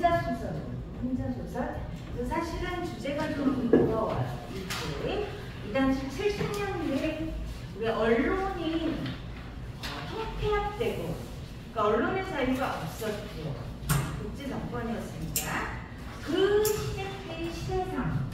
혼자소설. 사실은 주제가 좀 무거워요. 이때 이 당시 70년대 우리 언론이 통폐합되고, 그러니까 언론의 자유가 없었고 독재 정권이었으니까 그 시대 때의 시대상.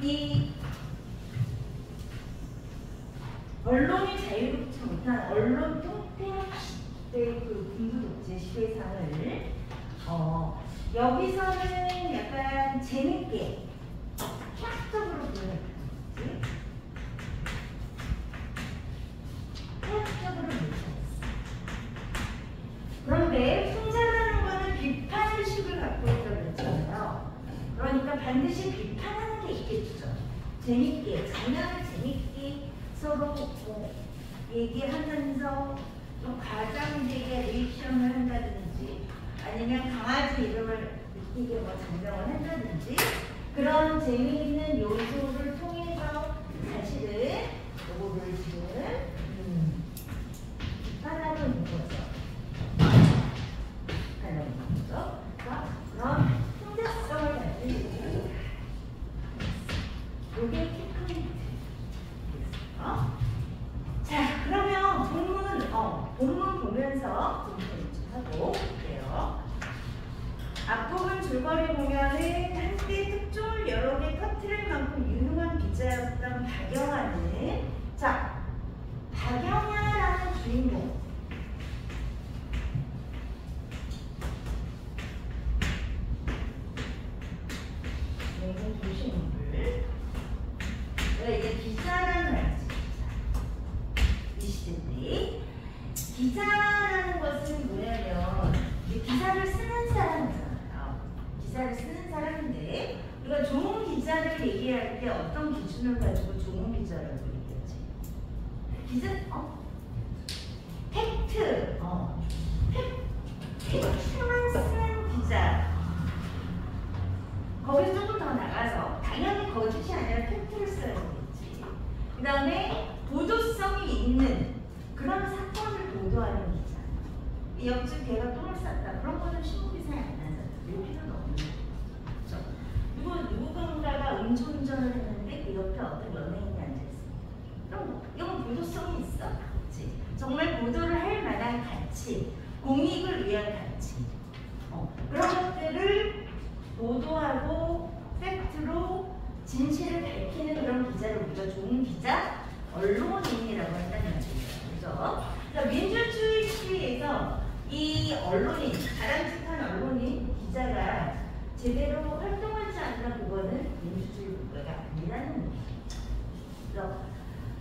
이 언론이 자유롭지 못한 언론 통폐합 시대의 그 군부 독재 시대상을 여기서는 약간 재밌게 해학적으로 보여줬지. 해학적으로 묘사했어. 그런데 풍자라는 거는 비판 의식을 갖고 있다고 그랬잖아요. 그러니까 반드시 비판하는 게 있겠죠. 재밌게, 장난을 재밌게 서로 얘기하면서 좀 과장되게 리액션을 한다든지, 아니면 강아지 이름을 웃기게 장명을 한다든지, 그런 재미있는 요소를 통해서 사실은 요거를 지금 비판하고 있는 거죠. 비판하고 있는 거죠. 그럼 풍자성을 가지고 요게 테크니크. 자, 그러면 본문 보면서 좀 하고 볼게요. 앞부분 줄거리 보면은 한때 특종을 여러 개 터뜨릴 만큼 유능한 기자였던 박영하는, 자, 박영하라는 주인공. 이건 도시인물. 이게 기자라는 말이지. 이 시대인데, 기자라는 것은 뭐냐면 기사를 쓰는 사람이잖아요. 기사를 쓰는 사람인데, 우리가 좋은 기자를 얘기할 때 어떤 기준을 가지고 좋은 기자라고 얘기하지? 기자, 팩트, 팩트만 쓰는 기자. 거기서 조금 더 나가서 당연히 거짓이 아니라 팩트를 써야 되겠지. 그 다음에 보도성이 있는 그런 사건을 보도하는 기자. 옆집 개가 똥을 쌌다. 그런 거는 신문기사에 안 나잖아. 볼 필요는 없는 거죠. 누군가가 음주운전을 했는데 그 옆에 어떤 연예인이 앉아있어. 그럼 이건 보도성이 있어. 그치? 정말 보도를 할 만한 가치, 공익을 위한 가치. 그런 것들을 보도하고 팩트로 진실을 밝히는 그런 기자를 우리가 좋은 기자, 언론인이라고 한다는 말이에요. 그죠? 그러니까 민주주의 시대에서 이 언론인, 바람직한 언론인, 기자가 제대로 활동하지 않는 그거는 민주주의 국가가 아니라는 얘기죠. 그래서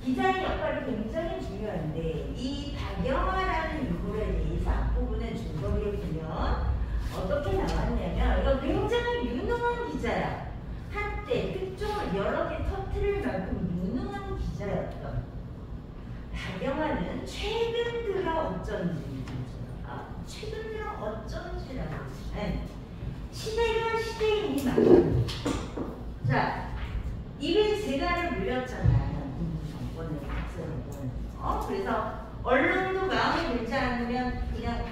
기자의 역할이 굉장히 중요한데, 이 박영하라는 인물에 대해서 앞부분의 줄거리에 보면 어떻게 나왔냐면, 이거 굉장히 유능한 기자야. 한때 특종을 여러 개 터뜨릴 만큼 유능한 기자였던 박영하는 최근 들어 어쩐지, 최근 들어 어쩐지라고 시대가 시대인이 많아요. 자, 입에 재갈을 물렸잖아요. 정권을 박세정권. 그래서 언론도 마음에 들지 않으면 그냥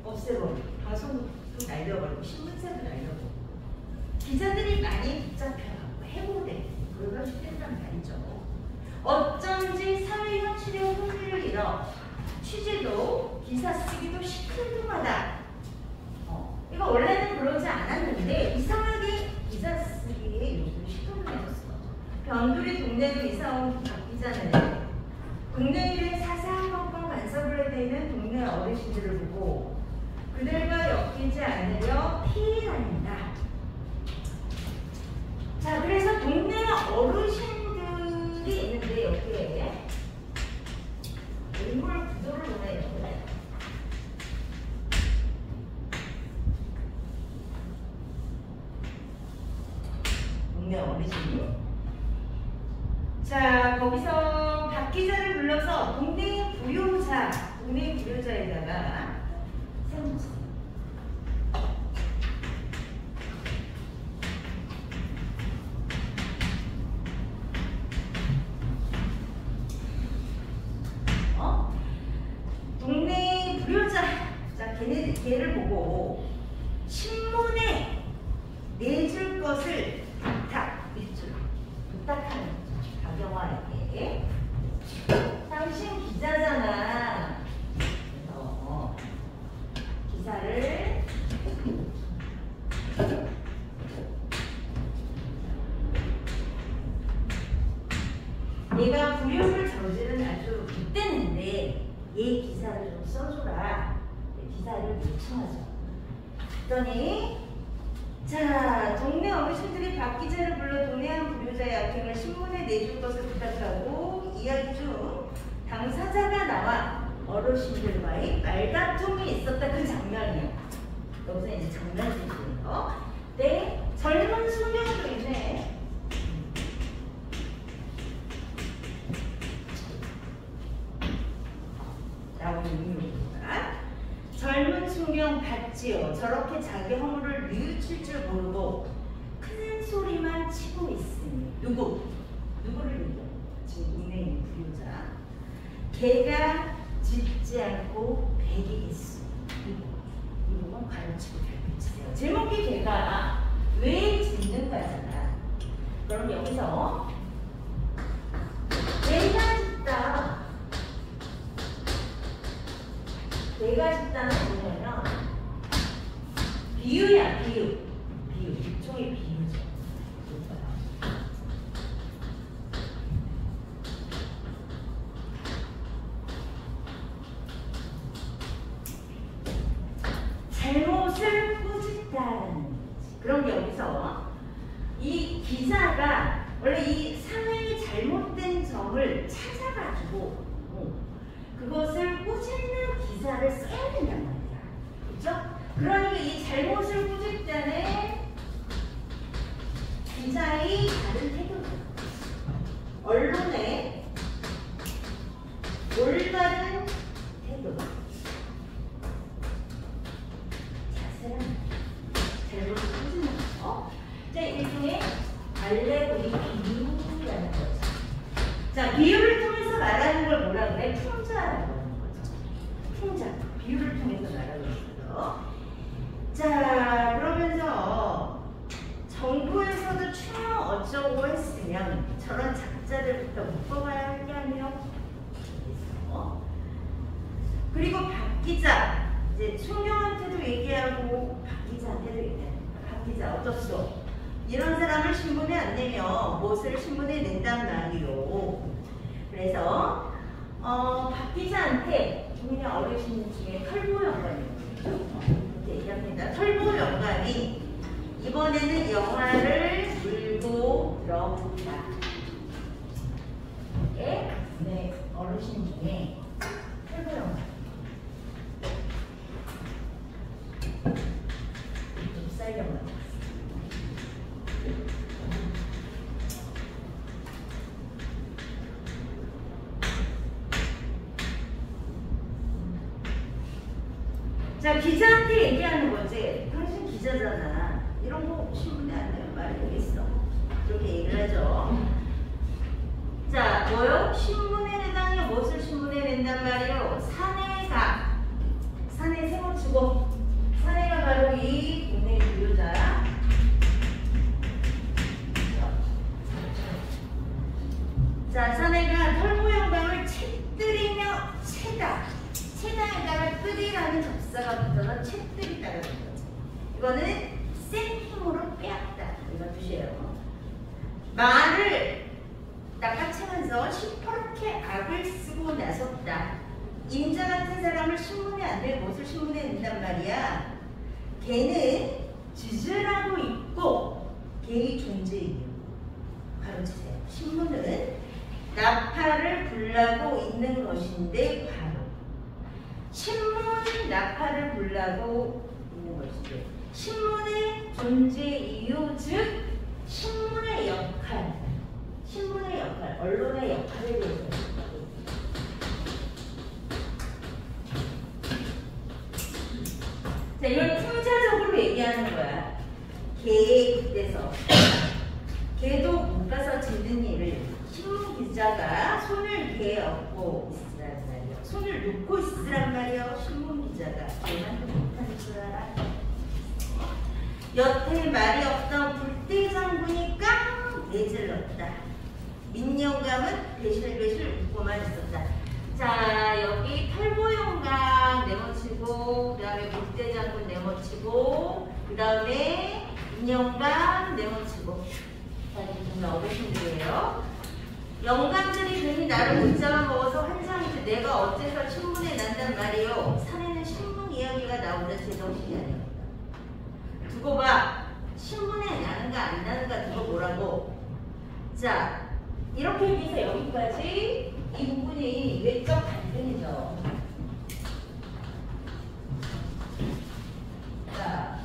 없애버리고, 방송도 날려버리고, 신문사도 날려버리고, 기자들이 많이 붙잡혀가고 해고되고 그러던 시대란 말이죠. 어쩐지 사회 현실의 흥미를 잃어 취재도 기사 쓰기도 시큰둥하다. 이거 원래는 그러지 않았는데 이상하게 기사 쓰기에 요즘 시큰둥해졌어. 변두리 동네로 이사 온 기자는 동네 일에 사사건건 간섭을 해대는 동네 어르신들을 보고 그들과 엮이지 않으려 피해다닌다. 자, 그래서 동네 어르신들이 있는데 여기에 인물 구조를 보내요. 동네 어르신. 자, 거기서 박 기자를 불러서 동네 불효자에다가 세워주세요. 동네 불효자. 자, 걔를 보고 신문에 내줄 것을 부탁하는 거죠. 박영화에게. 당신 기자잖아. 그래서 기사를 얘가 불효를 저지른 아주 빗대는데 얘 기사를 좀 써줘라. 기사를 요청하죠. 그랬더니 자, 동네 어르신들이 박 기자를 불러 동네 한 불효자의 악행을 신문에 내줄 것을 부탁하고 이야기 중 당사자가 나와 어르신들과의 말다툼이 있었다. 그 장면이에요. 여기서 이제 장면이 있어요. 네, 젊은 소녀도 있네. 라고 의미입니다. 젊은 숙명 봤지요. 저렇게 자기 허물을 뉘우칠 줄 모르고 큰 소리만 치고 있으니 누구를 믿어? 지금 동네에 있는 불효자. 개가 짖지 않고 배기겠소. 이건 가르치고 달빛이세요. 제목이 개가 왜 짖는가잖아. 그럼 여기서 개가 짖다. 개가 짖다는 뭐냐면 비유야. 비유. 일종의 비유죠. 잘못을 꾸짖다는 거지. 그럼 여기서 이 기자가 원래 이 상황이 잘못된 점을 찾아가지고 그것을 꾸짖는 기사를 써야 된단 말이야. 그렇죠? 그러니까 이 잘못을 꾸짖자는 기자의 다른 태도다. 언론의 올바른 태도. 자세한 잘못을 꾸짖는 거. 자, 일종의 알레고리 비유라는 거죠. 자, 비유를 통해서 말하는 걸 뭐라 그래? 풍자라고 하는 거죠. 풍자. 비유를 통해서 말하는 거죠. 자, 그러면서 정부에서도 추모 어쩌고 했으면 저런 작자들부터 묶어가야 할 게 아니에요. 그리고 박 기자. 이제 총경한테도 얘기하고 박 기자한테도 얘기하는 거야. 박 기자 어떻소? 이런 사람을 신문에 안 내면 무엇을 신문에 낸단 말이요. 그래서 박 기자한테 국민의 어르신 중에 털보 영감이 이렇게 얘기합니다. 털보 영감이 이번에는 영화를 물고 들어온다. 이게 네, 어르신 중에 털보 영감. 좁쌀 영감. 자, 기자한테 얘기하는 거지. 당신 기자잖아. 이런 거 신문에 안 내면 말이 되겠어. 그렇게 얘기를 하죠. 자, 뭐요? 신문에 내다니 무엇을 신문에 낸단 말이요? 사내가. 사내 세워주고. 사내가 바로 이 동네의 불효자. 자, 사내가 털보 영감을 채뜨리며 채다. 채다에다가 뜨리라는 접사가 붙어서 채뜨리 따라는 거죠. 이거는 센 힘으로 빼앗다. 이런 뜻이에요. 말을 낚아채면서 시퍼렇게 악을 쓰고 나섰다. 임자 같은 사람을 신문에 안 낼 못을 신문에 낸단 말이야. 걔는 짖으라고 있고 걔의 존재 이유. 가로치세요. 신문은 나팔을 불라고 있는 것인데 바로 신문이 나팔을 불라고 있는 것인데 신문의 존재 이유 즉 신문의 역할, 언론의 역할에 대해서. 자, 이걸 풍자적으로 얘기하는 거야. 개의 뜻에서. 개도 못 가서 짓는 일을 신문 기자가 손을 개에 얹고 있으란 말이야. 손을 놓고 있으란 말이야. 신문 기자가. 개만 못하는 줄 알아. 여태 말이 없던 불대장군이 깡 내질렀다. 민영감은 배실배실 웃고만 있었다. 자, 여기 탈보영감 네모치고, 그 다음에 불대장군 네모치고, 그 다음에 민영감 네모치고. 자, 이게 정말 어르신들이에요. 영감들이 괜히 나를 문자만 먹어서 환장해서 내가 어째서 신문에 난단 말이요. 산에는 신문 이야기가 나오는 제정신이 아니었다. 두고 봐. 신문에 나는가 안 나는가 두고 보라고. 자, 이렇게 해서 여기까지 이 부분이 외적 갈등이죠. 자,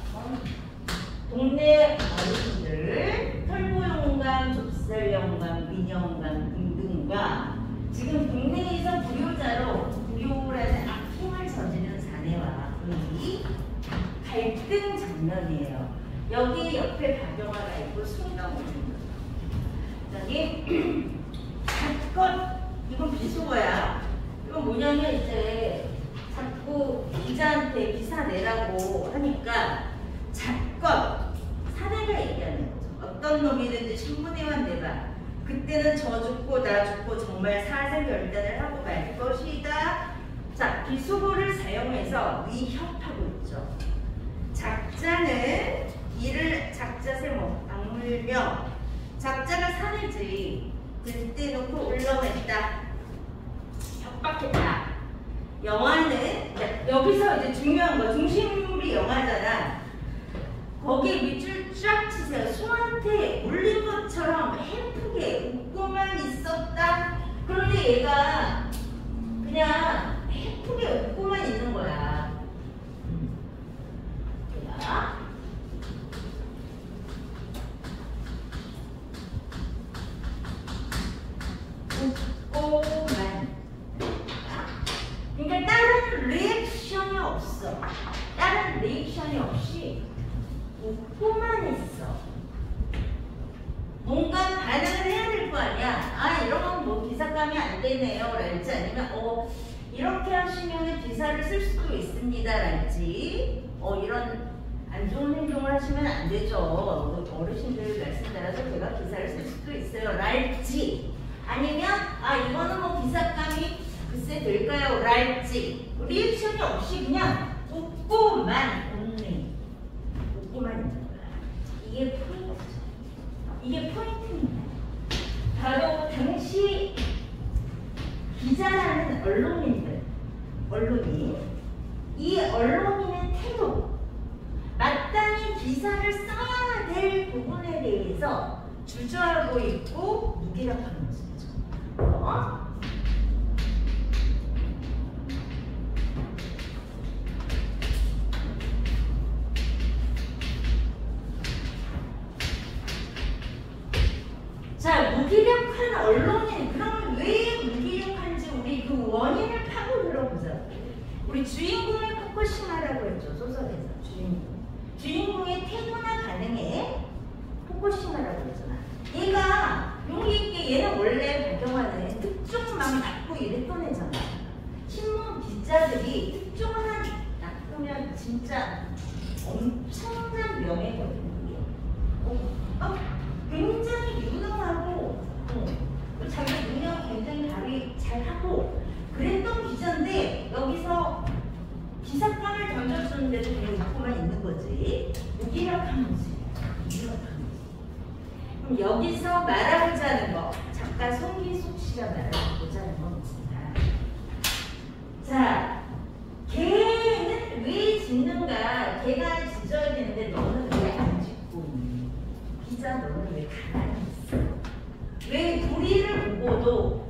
동네 어르신들, 털보영감, 좁쌀영감, 민영감 등등과 지금 국내에서 불효라는 악행을 저지른 사내와 이 갈등 장면이에요. 여기 옆에 박영화가 있고 송병호가 있는 여기 사건, 이건 비속어야. 이건 뭐냐면 이제 자꾸 기자한테 기사 내라고 하니까 사건, 사내가 얘기하는 거죠. 어떤 놈이든지 신문에만 내봐. 그때는 저 죽고 나 죽고 정말 사생 결단을 하고 말 것이다. 자, 비속어를 사용해서 위협하고 있죠. 작자는 이를 작자세 악물며 작자가 사내지 들떼놓고 울렁했다. 협박했다. 영화는 여기서 이제 중요한 거 중심물이 영화잖아. 거기에 밑줄 쫙 치세요. 소한테 울린 것처럼 해프게 웃고만 있었다. 그런데 얘가 그냥 해프게 웃고만 있는 거야. 자, 웃고만. 그러니까 다른 리액션이 없어. 다른 리액션이 없이 웃고만 있어. 뭔가 반응을 해야 될 거 아니야. 아, 이러면 뭐 기사 까면 안 되네요. 랄지 아니면 이렇게 하시면 기사를 쓸 수도 있습니다. 랄지 이런 안 좋은 행동을 하시면 안 되죠. 어르신들 말씀 따라서 제가 기사를 쓸 수도 있어요. 랄지 아니면 이거는 뭐 기사감이 글쎄 될까요? 랄지 리액션이 없이 그냥 웃고만 웃고만 있는 거야. 이게 포인트죠. 이게 포인트입니다. 바로 당시 기자라는 언론인, 이 언론인의 태도, 마땅히 기사를 써야 될 부분에 대해서 주저하고 있고 무기력한 모습이죠. 자, 무기력한 언론인, 그럼 왜 무기력한지 우리 그 원인을 파고 들어보자. 우리 주인공을 포커싱하라고 했죠, 소설에서. 주인공의 태도나 반응에 포커싱하라고 했잖아. 얘가 용기 있게, 얘는 원래 박영화는 특종 막 낳고 이랬던 애잖아. 신문 기자들이 특종 하나 낳으면 진짜 엄청난 명예거든요. 굉장히 유능하고 자기 능력 굉장히 발휘 잘하고 그랬던 기자인데 여기서 기사감을 던져주는데도 그냥 웃고만 있는 거지. 무기력한 모습. 그럼 여기서 말하고자 하는 거, 작가 송기숙 씨가 말하고자 하는 건 있습니다. 자, 개는 왜 짖는가? 개가 짖어야 되는데 너는 왜 안 짖고 있니? 기자, 너는 왜 가만히 있어? 왜 우리를 보고도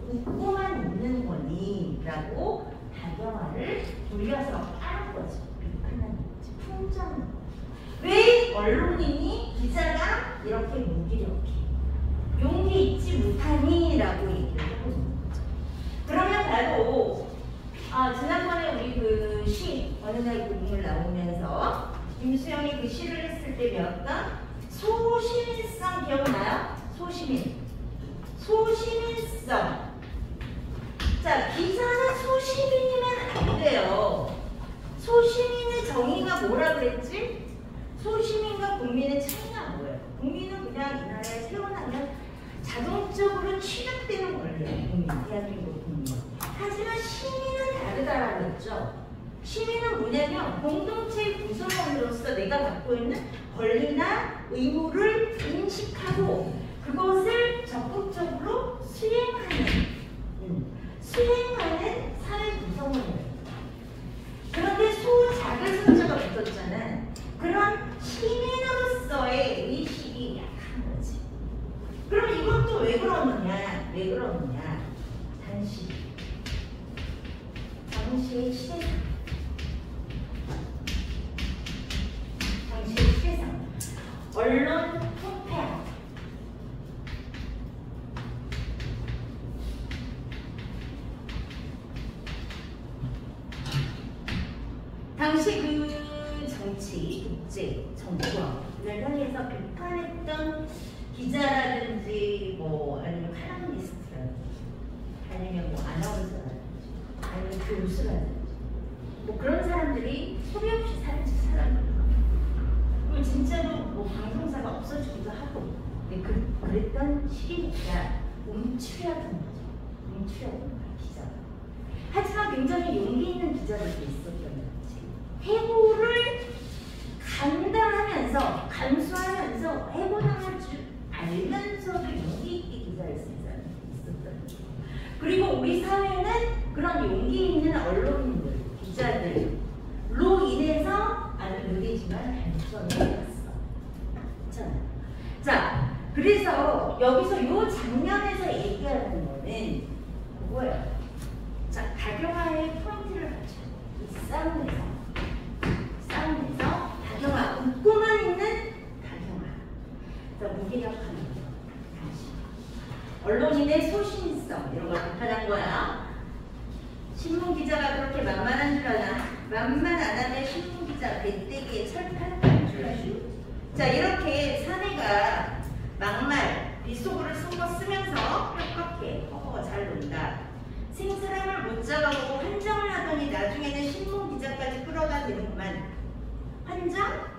웃고만 있는 거니? 라고 박영화를 돌려서 하는 거지. 비판하는 거지. 풍자하는 거지. 왜 언론인이 기자가 이렇게 무기력해. 용기 있지 못하니? 라고 얘기를 하고 있는 거죠. 그러면 바로 지난번에 우리 그 시 어느 날 공을 나오면서 김수영이 그 시를 했을 때 배웠던 소시민성 기억나요? 소시민성. 자, 기자는 소시민이면 안 돼요. 소시민의 정의가 뭐라 그랬지? 소시민과 국민의 차이가 뭐예요? 국민은 그냥 이 나라에 태어나면 자동적으로 취급되는 권리예요. 국민, 대한민국 국민. 하지만 시민은 다르다라고 했죠. 시민은 뭐냐면 공동체의 구성원으로서 내가 갖고 있는 권리나 의무를 인식하고 그것을 적극적으로 수행하는 사회 구성원이에요. 그런데 소작을 손자가 붙었잖아. 그런 시민으로서의 의식이 약한 거지. 그럼 이것도 왜 그러느냐? 당시의 시대상. 언론 통폐합. 당시 그 정치, 독재, 정권을 향해서 비판했던 기자라든지 아니면 칼럼니스트라든지 아니면 아나운서라든지 아니면 교수라든지 그런 사람들이 소리 없이 사라진 사람들. 진짜로 방송사가 없어지기도 하고 그랬던 시기니까 움츠렸던 거야, 기자가. 하지만 굉장히 용기 있는 기자들도 있었던 거지. 해고를 감수하면서 해고당할 줄 알면서도 용기 있게 기자를 쓴 사람이 있었던 거죠. 그리고 우리 사회는 그런 용기 있는 언론인들, 기자들로 인해서 아주 느리지만 발전해 왔어. 자, 그래서 여기서 이 장면에서 얘기하는 거는 그거예요. 자, 다경화의 포인트를 맞춰. 이 싸움에서 다경화, 웃고만 있는 다경화. 자, 무기력한 거죠. 언론인의 소신성 이런 걸 비판한 거야. 신문 기자가 그렇게 만만한 줄 아나? 만만 안 하면 신문 기자 배때기에 철판한 줄 알지? 자, 이렇게 사내가 막말, 빗속어를 쓰면서 뼈깝게 잘 논다. 생사람을 못 잡아보고 환장을 하더니 나중에는 신문 기자까지 끌어다 대는구만. 환장?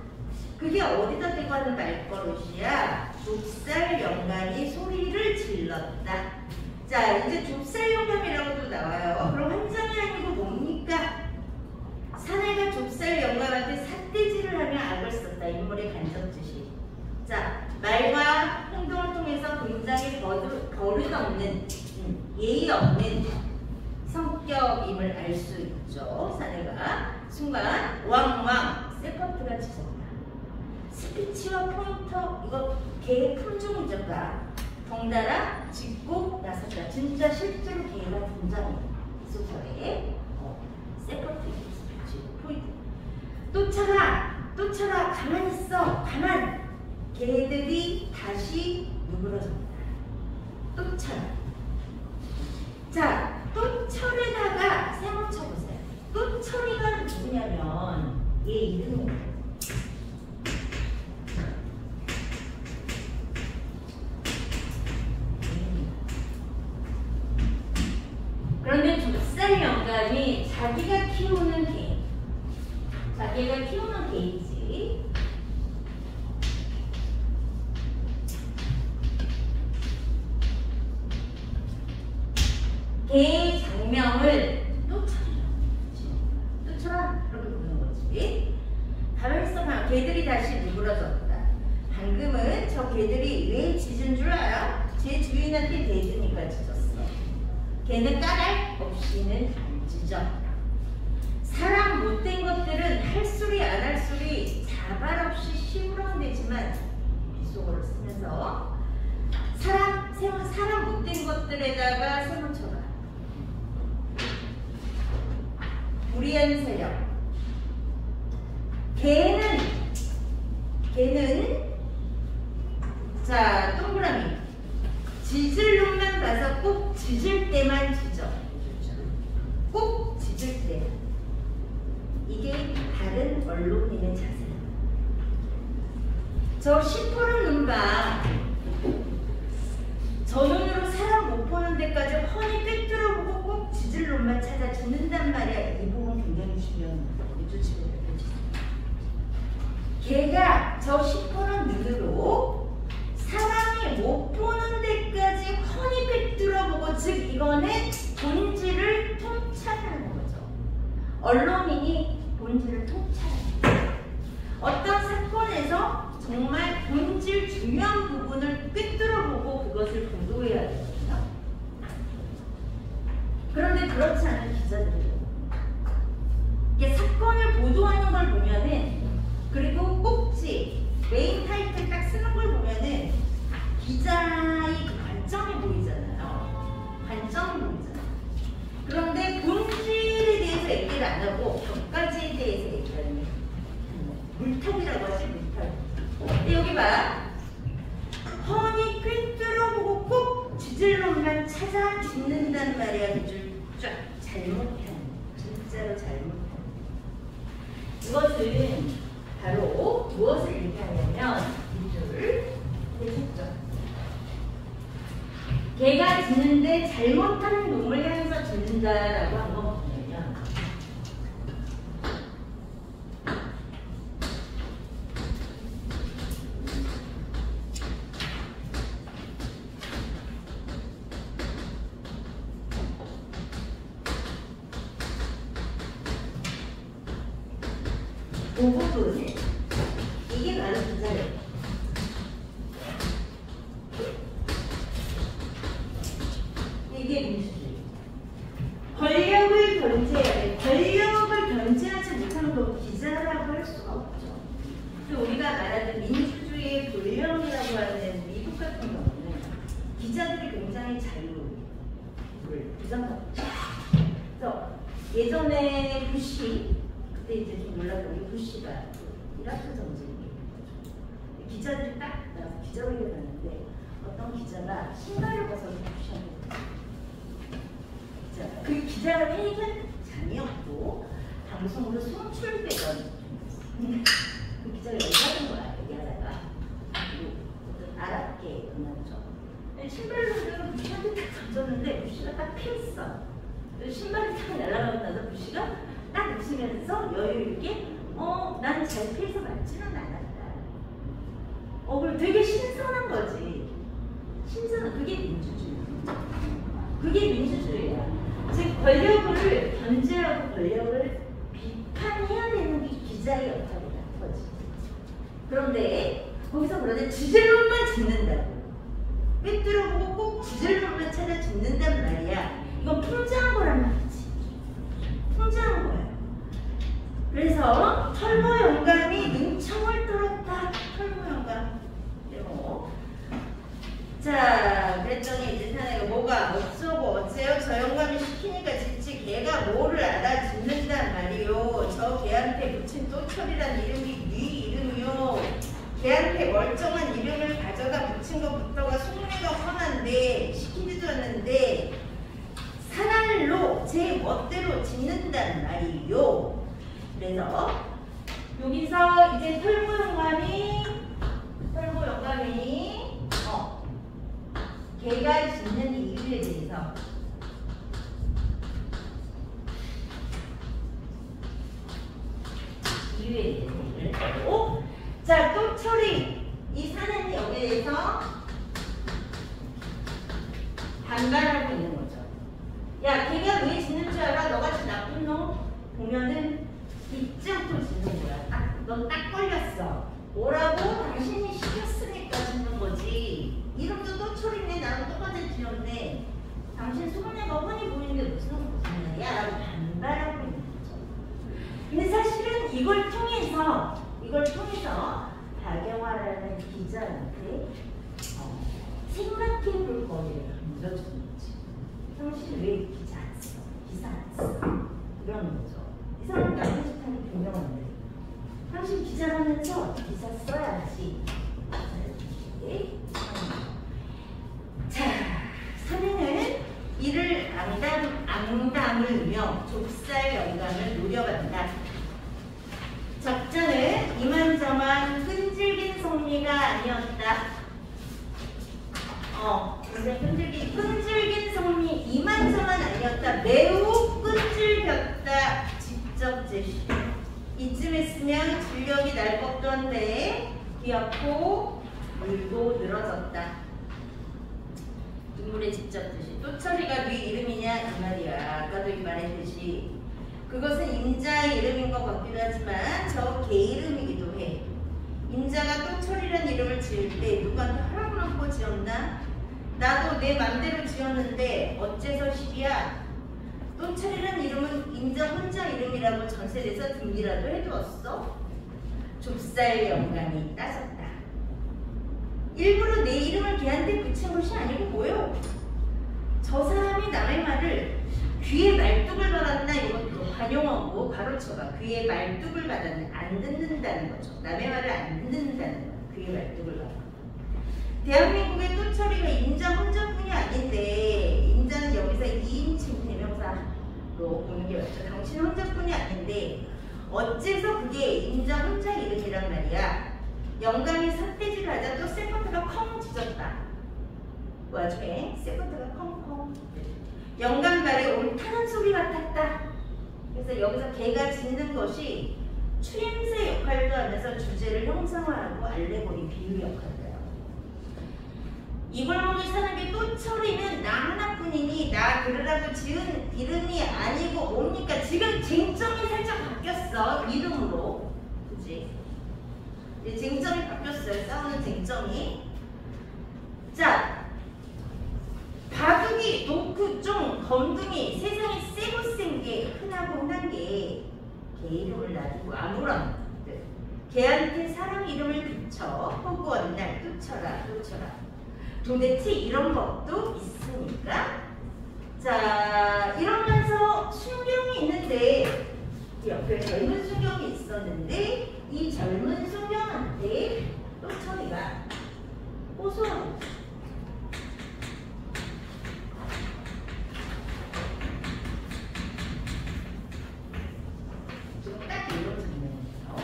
그게 어디다 대고 하는 말버릇이야? 좁쌀 영감이 소리를 질렀다. 자, 이제 좁쌀 영감이라고도 나와요. 그럼 환장이 아니고 뭡니까? 사내가 좁쌀 영감한테 삿대질을 하며 악을 썼다. 인물의 간접지시. 자, 말과 행동을 통해서 굉장히 버릇없는, 예의 없는 성격임을 알 수 있죠. 사내가. 순간 왕왕 세컨트가 짖었다. 스피치와 포인터, 이거 개의 품종이죠. 덩달아 짚고 나섰다. 진짜 실제로 개가 등장해요. 소설에. 세컨트, 스피치, 포인트. 또 쳐라, 가만히 있어, 가만. 개들이 다시 누그러졌다. 또 쳐라. 자, 또 철에다가 세모 쳐보세요. 또 철이가 누구냐면 얘 이름이에요. 그런데 좁쌀 영감이 자기가 키우는 개, 자기가 키우는 개이지. 개의 장명을 또 쳐라 그렇게 부르는 거지. 가만히 있어. 개들이 다시 누그러졌다. 방금은 저 개들이 왜 짖은 줄 알아? 제 주인한테 대주니까 짖었어. 걔는 까닭 없이는 안 짖어. 사람 못된 것들은 할 소리 안 할 소리 자발 없이 시무렁대지만 비속어를 쓰면서 사람 못된 것들에다가 세모 쳐봐. 불의한 세력. 걔는 자, 동그라미. 짖을 놈만 봐서 꼭 짖을 때만 짖어. 꼭 짖을 때만. 이게 다른 언론인의 자세야. 저 시퍼런 눈봐. 저 눈으로 사람 못 보는 데까지 훤히 꿰뚫어보고 꼭 짖을 놈만 찾아 짖는단 말이야. 이 부분 굉장히 중요한 거야. 걔가 저 시퍼런 눈으로 사람이 못 보는 데까지 훤히 꿰뚫어보고, 즉 이거는 본질을 통찰하는 거죠. 언론인이 본질을 통찰합니다. 어떤 사건에서 정말 본질 중요한 부분을 꿰뚫어보고 그것을 보도해야 되거든요. 그런데 그렇지 않은 기자들이에요. 이게 사건을 보도하는 걸 보면은, 그리고 꼭지 메인 타이틀 딱 쓰는 걸 보면은 기자의 관점이 보이잖아요. 관점이 보이잖아요. 그런데 본질에 대해서 얘기를 안 하고 격가지에 대해서 얘기하는 물타기라고 하지. 물타기. 여기 봐. 훤히 꿰뚫어보고 꼭 짖을 놈만 찾아 짖는단 말이야. 그줄 쫙 잘못한, 진짜로 잘못한. 이것은 바로 무엇을 얘기하냐면, 이줄 되셨죠? 걔가 짖는데 잘못한 놈을 향해서 짖는다라고 한 건 뭐냐면, 그 부분, 이게 바로 기자예요. 이게 민주주의. 권력을 견제해야 돼. 권력을 견제하지 못하는 건 기자라고 할 수가 없죠. 우리가 말하는 민주주의의 본령이라고 하는 미국 같은 경우는 기자들이 굉장히 자유를 부정받죠. 그래서 예전에 부시, 그때 이제 좀 놀랐던 게 부시가 이라크 전쟁이 기자들이 딱 나와서 기자회견을 하는데 어떤 기자가 신발을 벗어서 부시한테 그 기자회견장이었고 방송으로 송출되던 그 기자가 열받은 거야. 얘기하다가 어떤 아랍계 문화죠. 신발로 부시한테 딱 던졌는데 부시가 딱 피했어. 신발이 딱 날아가고 나서 부시가 딱 웃으면서 여유있게 난 잘 피해서 맞지는 않았다. 그럼 되게 신선한 거지. 신선한, 그게 민주주의야. 그게 민주주의야. 즉 권력을 견제하고 권력을 비판해야 되는 게 기자의 역할이라는 거지. 그런데 거기서 그러는데 짖을놈만 짖는다고. 꿰뚫어보고 꼭 짖을놈만 찾아 짖는단 말이야. 이건 풍자한 거란 말이지. 풍자한 거야. 그래서 털보 영감이 능청을 떨었다. 털보 영감. 자, 그랬더니 이제 사내가 뭐가 어쩌고 어째요? 저 영감이 시키니까 짓지 걔가 뭐를 알아 짓는단 말이요. 저 걔한테 붙인 또철이란 이름이 네 이름이요. 걔한테 멀쩡한 이름을 가져다 붙인 것부터가 속내가 훤한데 시키지도 않는데 사날로 제 멋대로 짓는단 말이요. 그래서 여기서 이제 털보 영감이 걔가 짓는 이유에 대해서 얘기를 하고, 자, 또철이 이 사는 여기에 대해서 반발하고 있는 거죠. 야, 걔가 왜 짓는 줄 알아? 너같이 나쁜 놈 보면은 잊지 않고 짓는 거야. 넌 딱 걸렸어. 뭐라고? 당신이 시켰으니까 짓는 거지. 이름도 또철이네. 나랑 똑같은 지었네. 당신 수건내가 훤히 보이는데 무슨 거짓말이야? 라고 반발하고 있는 거죠. 근데 사실은 이걸 통해서 박영화라는 기자한테 생각해 볼 거리를 던져주는 거지. 당신 왜 기사 안 써? 기사 안 써? 이러는 거죠. 이 사람 나쁜 짓 하는 게 분명한데 당신 기자라면서 기사 써야지. 하물며 좁쌀 영감을 노려간다. 작전은 이만저만 끈질긴 성미가 아니었다. 끈질긴 성미 이만저만 아니었다. 매우 끈질겼다. 직접 제시. 이쯤 했으면 진력이 날 법도 한데 귀엽고 물고 늘어졌다. 인물의 직접 제시. 또철이가 네 이름이냐 이 말이야. 아까도 말했듯이 그것은 임자의 이름인 것 같기도 하지만 저 개 이름이기도 해. 임자가 또철이란 이름을 지을 때 누구한테 허락을 얻고 지었나? 나도 내 맘대로 지었는데 어째서 시비야? 또철이란 이름은 임자 혼자 이름이라고 전세대서 등기라도 해두었어? 좁쌀 영감이 따졌다. 일부러 내 이름을 걔한테 붙인 것이 아니고 뭐요? 저 사람이 남의 말을 귀에 말뚝을 박았나 이것도 관용하고 가로쳐가 귀에 말뚝을 받았나 안 듣는다는 거죠. 남의 말을 안 듣는다는 거예요. 귀에 말뚝을 박아. 대한민국의 또철이가 임자 혼자뿐이 아닌데 임자는 여기서 2인칭 대명사로 보는 게 맞죠. 당신 혼자뿐이 아닌데 어째서 그게 임자 혼자 이름이란 말이야. 영감이 삿대질 하자 또 세컨드가 컹 짖었다. 그 와중에 세컨드가 컹컹. 영감 말이 옳다는 소리 같았다. 그래서 여기서 개가 짖는 것이 추임새 역할도 하면서 주제를 형상화하고 알레고리 비유 역할을 해요. 이 골목에 사는 게 또철이는 나 하나뿐이니 나 그러라고 지은 이름이 아니고 뭡니까? 지금 쟁점이 살짝 바뀌었어. 이름으로. 그치? 이제 쟁점이 바뀌었어요. 싸우는 쟁점이. 자, 바둑이, 노크, 쫑, 검둥이 세상에 세고 센 게 흔하고 흔한 게 개 이름을 놔두고 아무런 개한테 사람 이름을 붙여 허구한 날 쫓아라. 도대체 이런 법도 있습니까? 자, 이러면서 순경이 있는데 옆에 젊은 순경이 있었는데 이 젊은 순경한테 또철이가 호소하고 지금 딱 이런 장면이에요.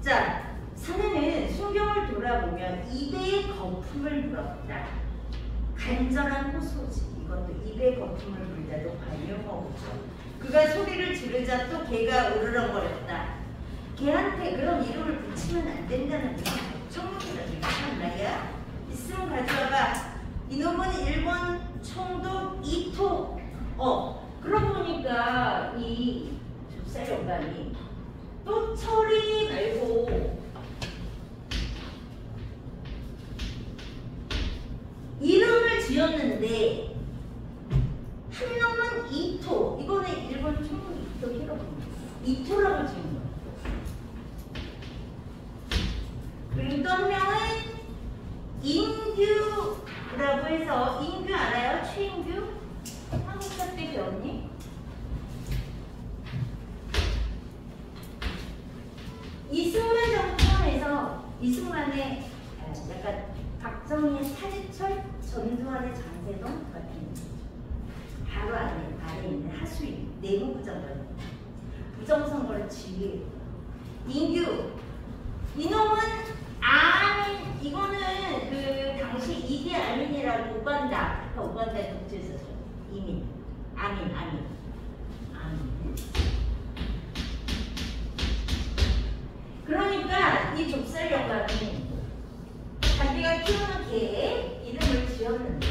자, 사내는 순경을 돌아보면 입에 거품을 물었다. 간절한 호소지. 이것도 입에 거품을 물다도 관용어구죠. 그가 소리를 지르자 또 개가 으르렁거렸다. 개한테 그런 이름을 붙이면 안 된다는 게 걱정이라는 말이야. 있으면 가져와봐. 이놈은 일본 총독 이토. 그러고 보니까 이 좁쌀 영감이 또철이 말고 이름을 지었는데 한 놈은 이토. 이거는 일본 총독 이토라고 이토라고 지은 거예요. 그리고 또 한 명은 인규라고 해서 인규 알아요? 최인규? 한국사 때 배웠니? 이승만 정부 포함해서 이승만의 약간 박정희의 사지철, 전두환의 장세동 같은 바로 아래 있는 하수인 내무부 장관 부정선거를 지휘. 인규 이놈은 아민. 이거는 그 당시 이디 아민이라고 우간다에 독재했었죠. 이민 아민. 그러니까 이 좁쌀 영감이 자기가 키우는 개의 이름을 지었는데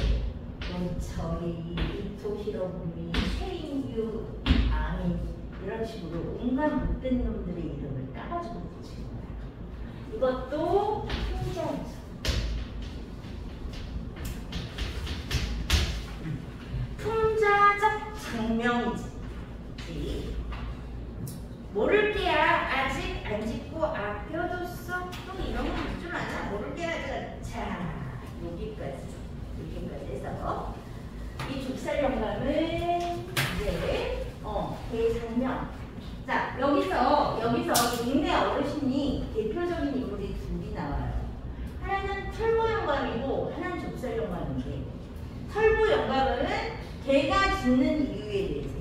영철이, 이토 히로부미, 최인규, 아민 이런 식으로 온갖 못된 놈들의 이름을 따가지고 붙인 거야. 이것도 풍자죠. 풍자적 장명이지. 모를 게야. 아직 안 짓고 아껴뒀어. 또 이런 거 볼 줄 아나? 모를 게야. 자, 여기까지 해서 이 좁쌀 영감은 이제 대장명. 자, 여기서 동네 어르신이 대표적인 인물이 둘이 나와요. 하나는 털보 영감이고 하나는 좁쌀 영감인데 털보 영감은 개가 짖는 이유에 대해서.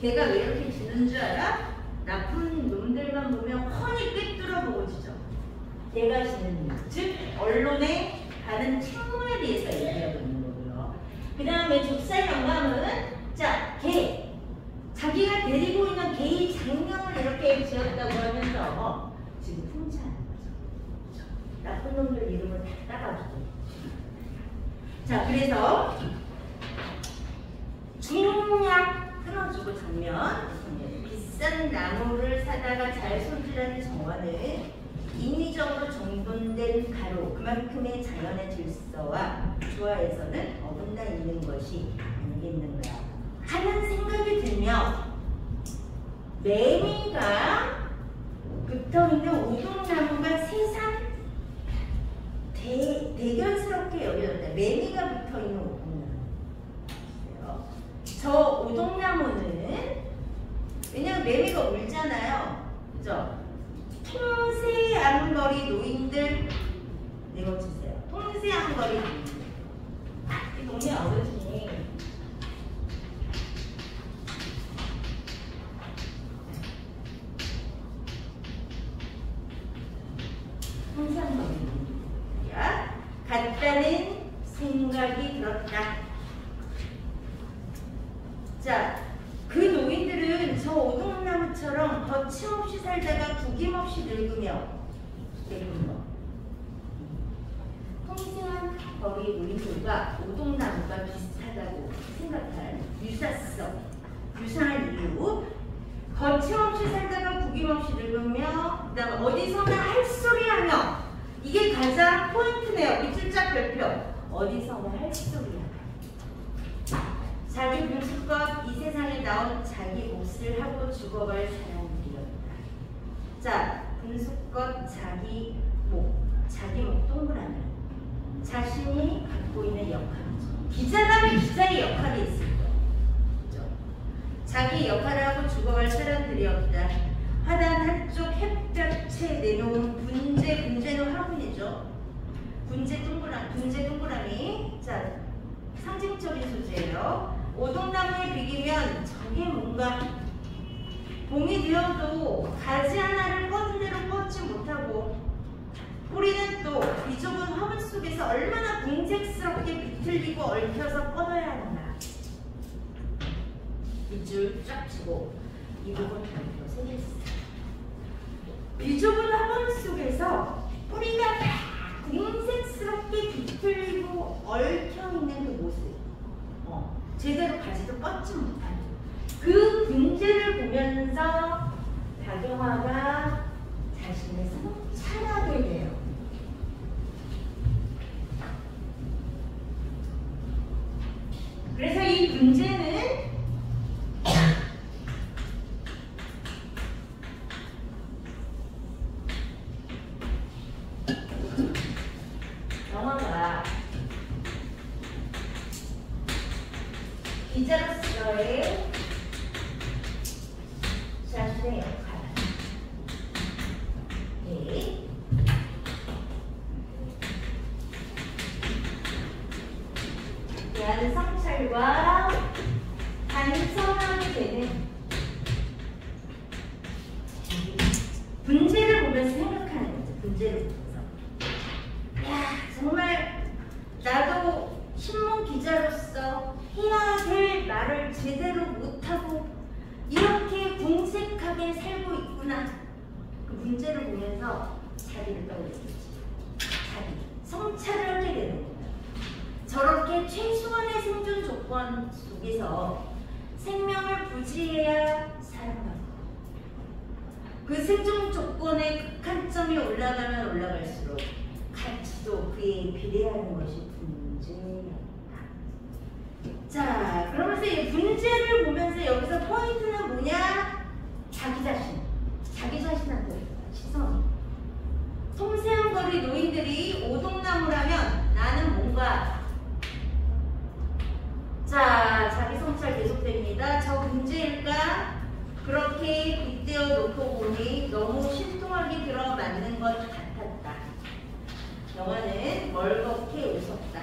개가 왜 이렇게 짖는 줄 알아? 나쁜 놈들만 보면 훤히 꿰뚫어 보고 짖어. 개가 짖는 이유. 즉 언론에 가는 책무에 대해서 얘기하고 있는 거고요. 그 다음에 좁쌀 영감은 자, 개. 자기가 데리고 있는 개의 장명을 이렇게 지었다고 하면서 지금 풍자하는 거죠. 나쁜 놈들 이름을 다 따가지고. 자, 그래서 중약 끊어주고 장면. 비싼 나무를 사다가 잘 손질하는 정원은 인위적으로 정돈된 가로, 그만큼의 자연의 질서와 조화에서는 어긋나 있는 것이 아니겠는가 하는 생각이 들며 매미가 붙어있는 오동나무가 세상 대견스럽게 여겨졌다. 매미가 붙어있는 오동나무. 저 오동나무는 왜냐면 매미가 울잖아요. 그죠? 통세안거리 노인들 내려주세요. 통세안거리 노인들. 이 동네 어르신이 통세안거리 노인들이야. 같다는 생각이 들었다. 자, 그 노인들은 저 오동나무처럼 거침없이 살다가 구김없이 늙으며 통세안 거리 노인들과 오동나무가 비슷하다고 생각한 유사한 이유. 거침없이 살다가 구김없이 늙으며 그 다음에 어디서나 할 소리 하며, 이게 가장 포인트네요. 밑줄짝 별표. 어디서나 할 소리 하며 자기 분수껏 이 세상에 나온 자기 몫을 하고 죽어갈 사람들이었다. 자, 분수껏 자기 목 동그라미. 자신이 갖고 있는 역할이죠. 기자라면 기자의 역할이 있을 거예요. 그죠? 자기 역할을 하고 죽어갈 사람들이었다. 화단 한쪽 햇볕에 내놓은 분재는 화분이죠. 분재 동그라미. 자, 상징적인 소재예요. 오동나무에 비기면 저게 뭔가 봄이 되어도 가지 하나를 뻗은 대로 뻗지 못하고, 뿌리는 또 이 좁은 화분 속에서 얼마나 궁색스럽게 비틀리고 얽혀서 뻗어야 하는가. 밑줄 쫙 치고 이 부분 별로 세겠어요. 비좁은 화분 속에서 뿌리가 막 궁색스럽게 비틀리고 얽혀있는 그 모습. 제대로 가지도 뻗지 못하는 그 문제를 보면서 박영화가 자신을 성찰하게 돼요. 그래서 이 문제는 영화가 기자로서의 자신의 역할, 대한 성찰과 반성하게 되는 문제를 보면서 생각하는 거죠. 문제를 보면서, 야, 정말 나도 신문 기자로서 해야 될 말을 제대로 못하고 이렇게 궁색하게 살고 있구나. 그 문제를 보면서 자기를 떠올리겠지. 자기 성찰을 하게 되는 거예요. 저렇게 최소한의 생존 조건 속에서 생명을 부지해야 살아가고, 그 생존 조건의 극한점이 올라가면 올라갈수록 가치도 그에 비례하는 것이 문제였다. 자, 그러면서 이 문제를 보면서 여기서 포인트는 뭐냐? 자기 자신한테 시선. 통세안거리 노인들이 오동나무라면 나는 뭔가. 자, 자기 성찰 계속됩니다. 저 문제일까? 그렇게 빗대어 놓고 보니 너무 신통하게 들어맞는 것 같았다. 영화는 멀겋게 웃었다.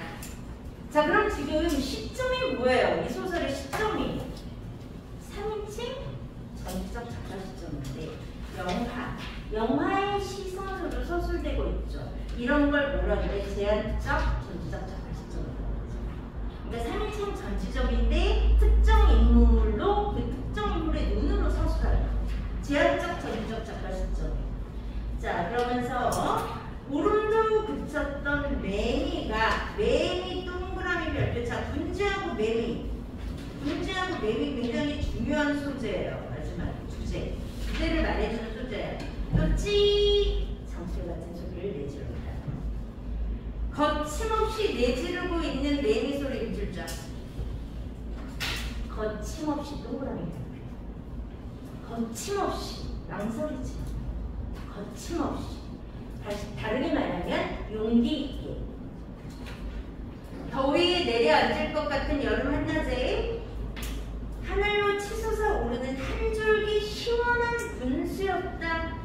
자, 그럼 지금 시점이 뭐예요? 이 소설의 시점이 3인칭 전지적 작가 시점인데 영화의 시선으로 서술되고 있죠. 이런 걸 뭐라 그래? 제한적 전지적 작가 시점이라고 하죠. 그러니까 3인칭 전지적인데 특정 인물로 그 특정 인물의 눈으로 서술하는 제한적 전지적 작가 시점. 자, 그러면서 울음도 그쳤던 매미 동그라미 별표. 자, 분지하고 매미 굉장히 중요한 소재예요. 마지막 주제를 말해주는 소재예요. 또 장소 같은 소리를 내지릅니다. 거침없이 내지르고 있는 매미 소리인 줄 줄 알았어요. 거침없이 동그라미 별표. 거침없이 망설이지 않아요. 거침없이. 다르게 말하면 용기 있게. 더위에 내려앉을 것 같은 여름 한낮에 하늘로 치솟아 오르는 한 줄기 시원한 분수였다.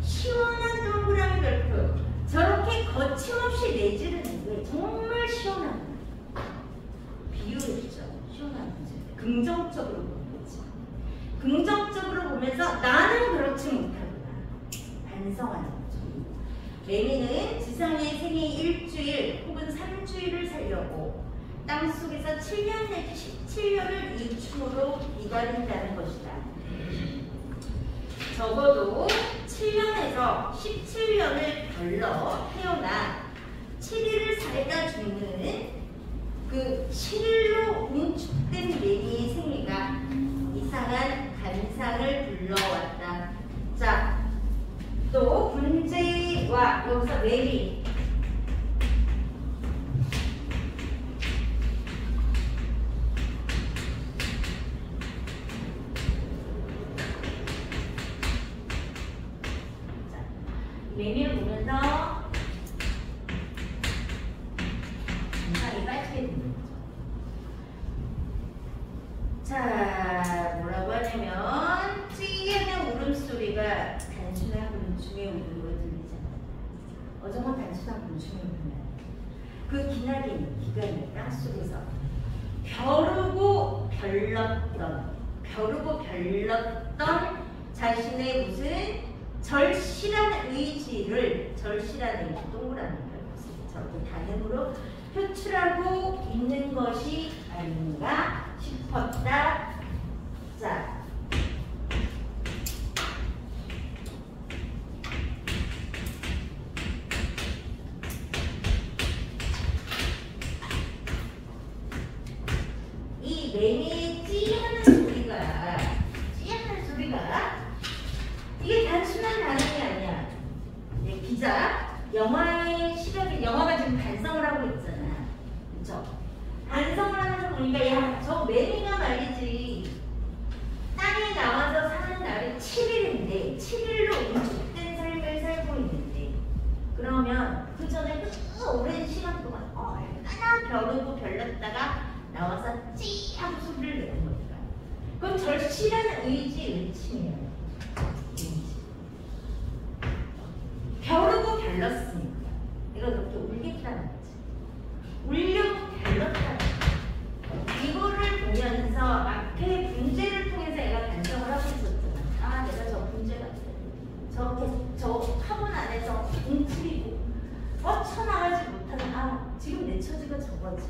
시원한 동그라미 별표. 저렇게 거침없이 내지르는 게 정말 시원한 비유했죠. 시원한 분수. 긍정적으로 보는 거지. 긍정적으로 보면서 나는 그렇지 못하구나. 반성하는 거죠. 매미는 지상의 생애 일주일 혹은 3주일을 살려고 땅속에서 7년 내지 17년을 이충으로 기다린다는 것이다. 적어도 7년에서 17년을 걸러 태어나 7일을 살다 죽는 그 7일로 응축된 매미의 생애가 이상한 감상을 불러왔다. 자, 또 분재와 여기서 매미. 자, 매미를 보면서 감상이 빠지게 되는 거죠. 자, 뭐라고 하냐면 찌하는 울음소리가 단순한 곤충의 울음으로 들리잖아요. 어정한 단순한 곤충의 울음이야. 그 기나긴 땅속에서 벼르고 별렀던 자신의 무슨 절실한 의지를 절실한 동그라미 저렇게 단행으로 표출하고 있는 것이 아닌가 싶었다. 자, 이 매미의 찌하는 소리가 이게 단순한 반응이 아니야. 기자 영화의 시각이 영화가 지금 반성을 하고 있잖아. 그쵸? 반성을 하면서 보니까 야, 저 매미가 말이지 땅에 나와서 사는 날이 7일인데 7일로 응축된 삶을 살고 있는데 그러면 그 전에 그 오랜 시간 동안 얼마나 벼르고 별렀다가 나와서 찌 하고 소리를 내는 겁니다. 그럼 절실한 의침이에요. 벼르고 별렀으니까 내가 그렇게 울겠다는 거지. 울려고 별렀다는 거지. 이거를 보면서 앞에 분재를 통해서 애가 반성을 하고 있었잖아. 아, 내가 저 분재 같아. 저 화분 안에서 웅크리고 뻗쳐나가지 못하는 지금 내 처지가 저거지.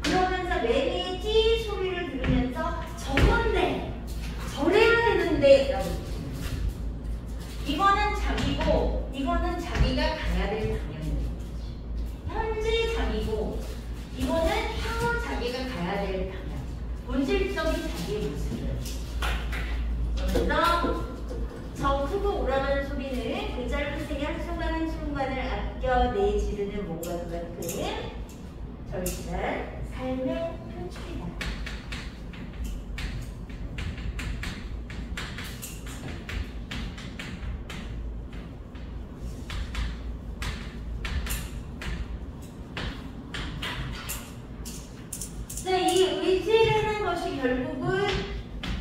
그러면서 매미의 찌 소리를 들으면서 저건데 저래야 되는데 라고 이거는 자기고 이거는 자기가 가야 될 방향인 거지. 현재 자기고 이거는 향후 자기가 가야 될 방향. 본질적인 자기의 모습을. 그래서 저 크고 오라는 소리는 그 짧은 생의 한순간을 아껴 내지르는 뭔가 그만큼 절실한 삶의 표출이다. 이 의지라는 것이 결국은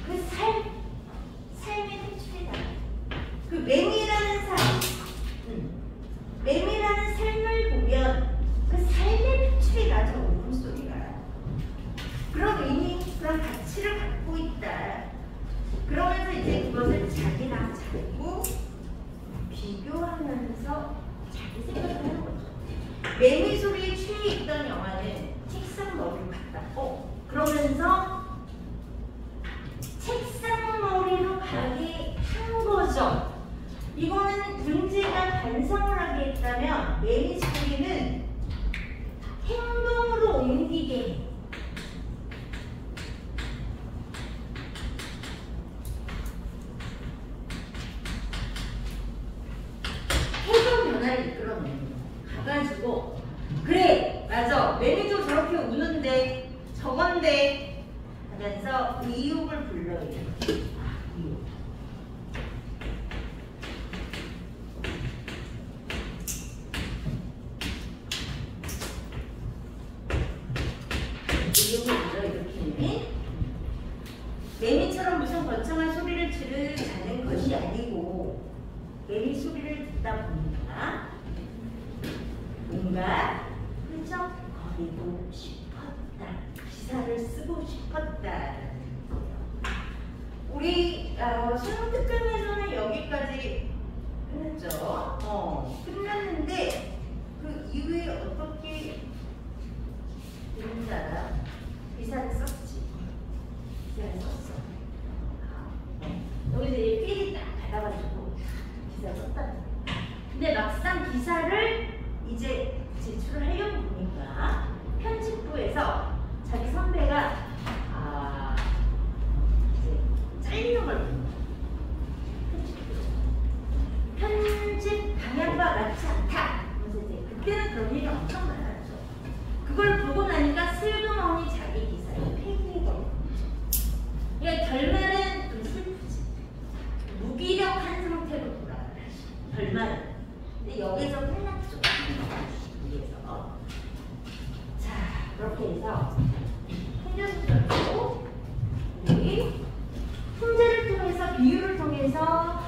그 삶의 표출이다. 그 매미라는 삶을 보면 그 삶의 표출이다. 저 울음소리가. 이거는 문제가 반성을 하게 했다면 매미 소리는 행동으로 옮기게 해. 행동 변화를 이끌어내는 거야. 가가지고 그래 맞아 매미도 저렇게 우는데 저건데 하면서 의욕을 불러야 돼. 의욕. 매미처럼 무슨 거창한 소리를 지르자는 것이 아니고 매미 소리를 듣다 보니까 뭔가 끄적거리고 싶었다. 기사를 쓰고 싶었다. 우리 수능 특강에서는 여기까지 끝났죠. 끝났는데 그 이후에 어떻게 되는지 알아? 기사를 썼지. 기사를 썼어. 여기서 이 필이 딱 받아가지고 기사를 썼다. 근데 막상 기사를 이제 제출을 하려고 보니까 편집부에서 자기 선배가 이제 잘리는 걸 보는 거야. 편집 방향과 맞지 않다. 그래서 이제 그때는 그런 일이 엄청 많았죠. 그걸 보고 나니까 슬그머니 자기 기사를 폐기해버린 거죠. 그러니까 결말은 좀 슬프지. 무기력한 상태로 돌아가지. 결말은. 근데 여기서 끝났죠. 여기에서. 자, 그렇게 해서 훈련수전도 우리 훈제를 통해서 비유를 통해서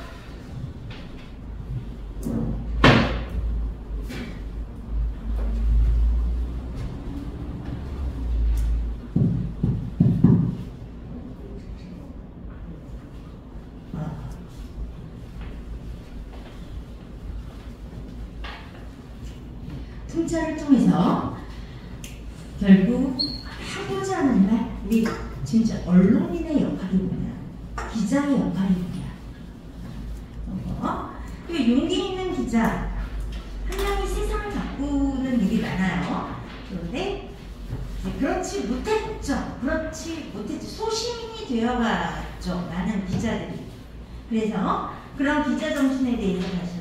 풍자를 통해서 결국 하고자 하는 말, 우리 진짜 언론인의 역할이 뭐냐, 기자의 역할이 뭐냐. 그 용기 있는 기자 한 명이 세상을 바꾸는 일이 많아요. 그런데 그렇지 못했죠. 소시민이 되어갔죠. 많은 기자들이. 그래서 그런 기자 정신에 대해서 다시